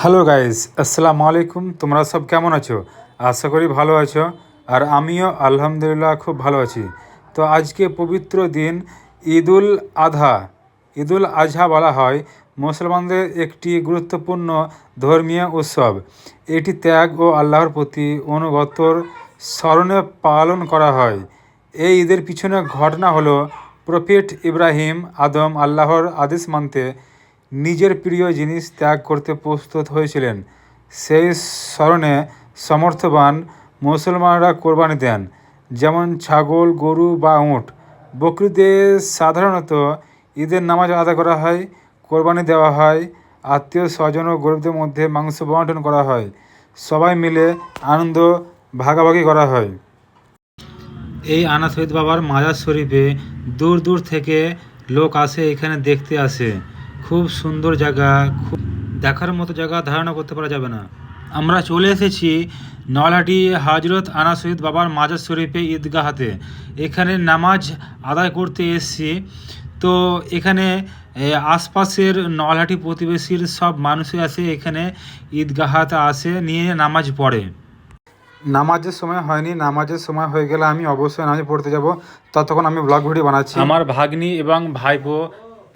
Hello guys, আসসালামু আলাইকুম। তোমরা সব কেমন আছো? আশা করি ভালো আছো। আর আমিও আলহামদুলিল্লাহ খুব ভালো আছি। তো আজকে পবিত্র দিন ঈদুল আধা। ঈদুল আজহা বলা হয় মুসলমানদের একটি গুরুত্বপূর্ণ ধর্মীয় উৎসব। এটি ত্যাগ ও আল্লাহর প্রতি অনুগতর স্মরণে পালন করা হয়। এই ঈদের পিছনে ঘটনা হলো প্রফেট ইব্রাহিম আল্লাহর আদেশ মানতে নিজের প্রিয় জিনিস ত্যাগ করতে প্রস্তুত হয়েছিলেন। সেই স্মরণে সমর্থবান মুসলমানরা কোরবানি দেন, যেমন ছাগল, গরু বা উট। বকরিদে সাধারণত ঈদের নামাজ আদায় করা হয়, কোরবানি দেওয়া হয়, আত্মীয় স্বজন ও গরিবদের মধ্যে মাংস বন্টন করা হয়, সবাই মিলে আনন্দ ভাগাভাগি করা হয়। এই আনা শহীদ বাবার মাজার শরীফে দূর দূর থেকে লোক আসে, এখানে দেখতে আসে। খুব সুন্দর জায়গা, খুব দেখার মতো জায়গা, ধারণা করতে পারা যাবে না। আমরা চলে এসেছি নলহাটি হজরত আনা শহীদ বাবার মাজার শরীফে ঈদগাহাতে। এখানে নামাজ আদায় করতে এসেছি। তো এখানে আশপাশের নলহাটি প্রতিবেশীর সব মানুষই আসে, এখানে ঈদগাহাতে আসে, নিয়ে নামাজ পড়ে। নামাজের সময় হয়নি, নামাজের সময় হয়ে গেলে আমি অবশ্যই নামাজ পড়তে যাব। ততক্ষণ আমি ব্লগ ভিডিও বানাচ্ছি। আমার ভাগ্নি এবং ভাইপো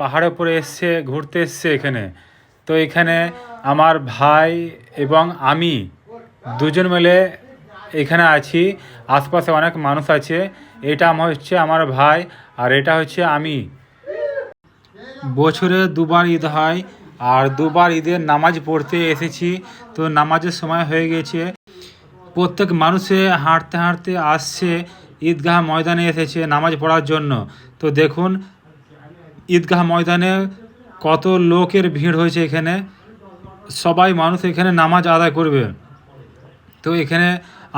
পাহাড়ের উপরে এসছে, ঘুরতে এসছে এখানে। তো এখানে আমার ভাই এবং আমি দুজন মিলে এখানে আছি। আশপাশে অনেক মানুষ আছে। এটা হচ্ছে আমার ভাই আর এটা হচ্ছে আমি। বছরে দুবার ঈদ হয় আর দুবার ঈদের নামাজ পড়তে এসেছি। তো নামাজের সময় হয়ে গেছে, প্রত্যেক মানুষে হাঁটতে হাঁটতে আসছে, ঈদগাহ ময়দানে এসেছে নামাজ পড়ার জন্য। তো দেখুন ঈদগাহ ময়দানে কত লোকের ভিড় হয়েছে। এখানে সবাই মানুষ এখানে নামাজ আদায় করবে। তো এখানে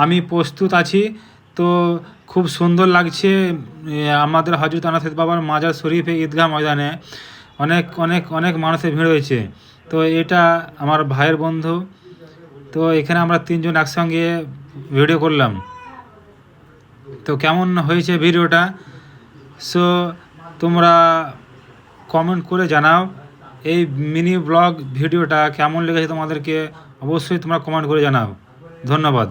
আমি প্রস্তুত আছি। তো খুব সুন্দর লাগছে আমাদের হজরত আনা শহীদ বাবার মাজার শরীফে ঈদগাহ ময়দানে অনেক অনেক অনেক মানুষের ভিড় হয়েছে। তো এটা আমার ভাইয়ের বন্ধু। তো এখানে আমরা তিনজন একসঙ্গে ভিডিও করলাম। তো কেমন হয়েছে ভিডিওটা? সো তোমরা কমেন্ট করে জানাও এই মিনি ব্লগ ভিডিওটা কেমন লেগেছে তোমাদেরকে। অবশ্যই তোমরা কমেন্ট করে জানাও। ধন্যবাদ।